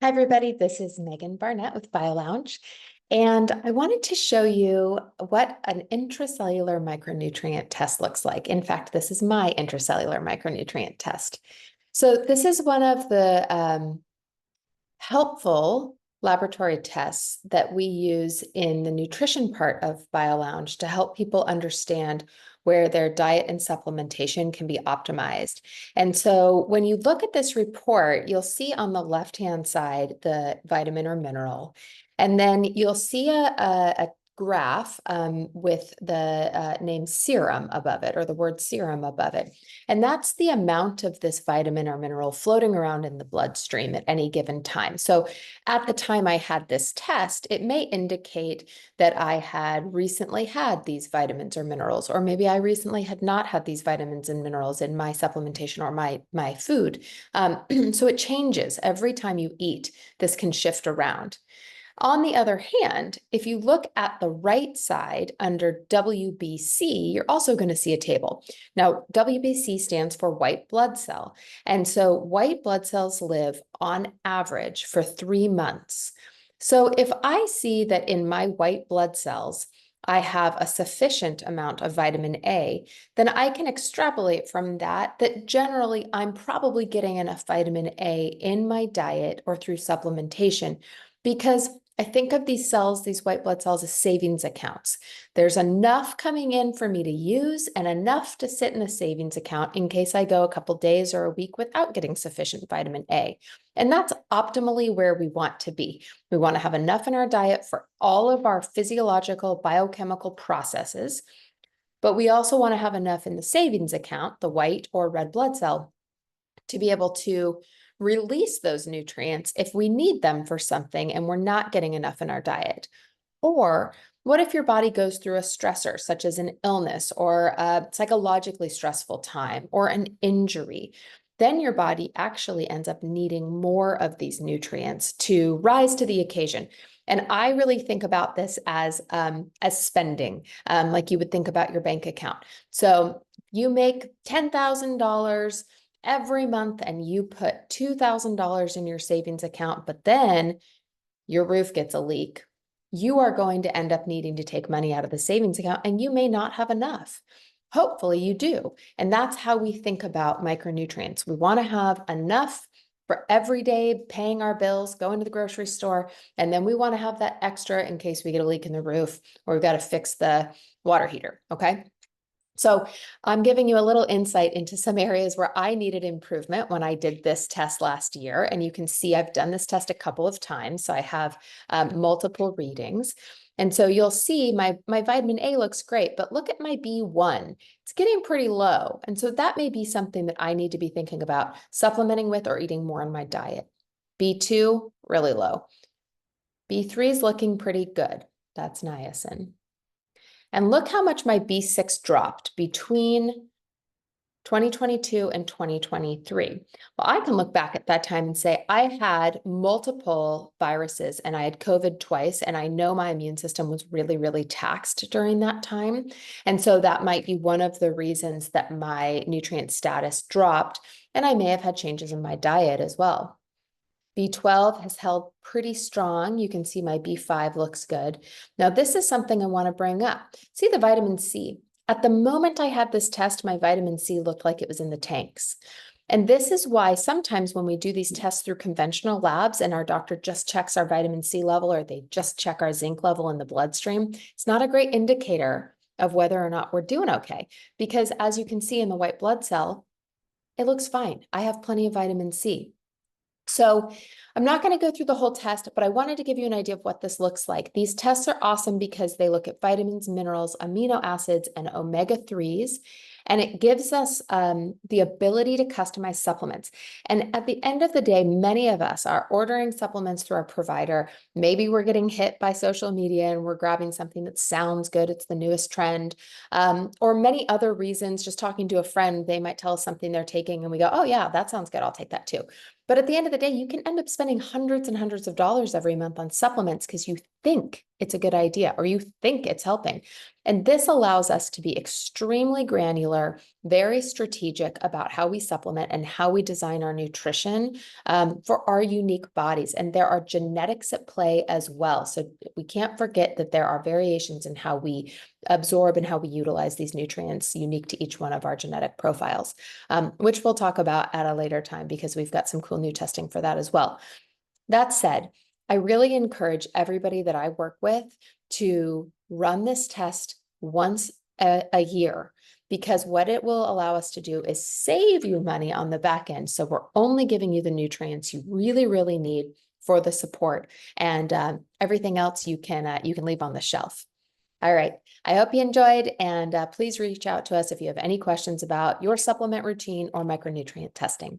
Hi, everybody. This is Megan Barnett with BioLounge, and I wanted to show you what an intracellular micronutrient test looks like. In fact, this is my intracellular micronutrient test. So this is one of the helpful laboratory tests that we use in the nutrition part of BioLounge to help people understand where their diet and supplementation can be optimized. And so when you look at this report, you'll see on the left-hand side the vitamin or mineral, and then you'll see a graph with the name serum above it, or the word serum above it. And that's the amount of this vitamin or mineral floating around in the bloodstream at any given time. So at the time I had this test, it may indicate that I had recently had these vitamins or minerals, or maybe I recently had not had these vitamins and minerals in my supplementation or my food. So it changes every time you eat. This can shift around. On the other hand, if you look at the right side under WBC, you're also going to see a table. Now, WBC stands for white blood cell. And so white blood cells live on average for 3 months. So if I see that in my white blood cells, I have a sufficient amount of vitamin A, then I can extrapolate from that generally I'm probably getting enough vitamin A in my diet or through supplementation, because I think of these cells, these white blood cells, as savings accounts. There's enough coming in for me to use and enough to sit in the savings account in case I go a couple days or a week without getting sufficient vitamin A. And that's optimally where we want to be. We want to have enough in our diet for all of our physiological, biochemical processes, but we also want to have enough in the savings account, the white or red blood cell, to be able to release those nutrients if we need them for something and we're not getting enough in our diet. Or what if your body goes through a stressor, such as an illness or a psychologically stressful time or an injury? Then your body actually ends up needing more of these nutrients to rise to the occasion. And I really think about this as spending, like you would think about your bank account. So you make $10,000 every month and you put $2,000 in your savings account, but then your roof gets a leak. You are going to end up needing to take money out of the savings account and you may not have enough. Hopefully you do. And that's how we think about micronutrients. We want to have enough for every day, paying our bills, going to the grocery store, and then we want to have that extra in case we get a leak in the roof or we've got to fix the water heater, okay? So I'm giving you a little insight into some areas where I needed improvement when I did this test last year. And you can see I've done this test a couple of times. So I have multiple readings. And so you'll see my vitamin A looks great, but look at my B1. It's getting pretty low. And so that may be something that I need to be thinking about supplementing with or eating more in my diet. B2, really low. B3 is looking pretty good. That's niacin. And look how much my B6 dropped between 2022 and 2023. Well, I can look back at that time and say I had multiple viruses and I had COVID twice, and I know my immune system was really, really taxed during that time. And so that might be one of the reasons that my nutrient status dropped, and I may have had changes in my diet as well. B12 has held pretty strong. You can see my B5 looks good. Now, this is something I want to bring up. See the vitamin C. At the moment I had this test, my vitamin C looked like it was in the tanks. And this is why sometimes when we do these tests through conventional labs and our doctor just checks our vitamin C level or they just check our zinc level in the bloodstream, it's not a great indicator of whether or not we're doing okay. Because as you can see in the white blood cell, it looks fine. I have plenty of vitamin C. So I'm not going to go through the whole test, but I wanted to give you an idea of what this looks like. These tests are awesome because they look at vitamins, minerals, amino acids, and omega-3s, and it gives us the ability to customize supplements. And at the end of the day, many of us are ordering supplements through our provider. Maybe we're getting hit by social media and we're grabbing something that sounds good. It's the newest trend, or many other reasons. Just talking to a friend, they might tell us something they're taking and we go, oh yeah, that sounds good. I'll take that too. But at the end of the day, you can end up spending hundreds and hundreds of dollars every month on supplements because you think it's a good idea or you think it's helping. And this allows us to be extremely granular, very strategic about how we supplement and how we design our nutrition for our unique bodies. And there are genetics at play as well. So we can't forget that there are variations in how we absorb and how we utilize these nutrients unique to each one of our genetic profiles, which we'll talk about at a later time because we've got some cool new testing for that as well. That said, I really encourage everybody that I work with to run this test once a year, because what it will allow us to do is save you money on the back end. So we're only giving you the nutrients you really, really need for the support, and everything else you can leave on the shelf. All right. I hope you enjoyed, and please reach out to us if you have any questions about your supplement routine or micronutrient testing.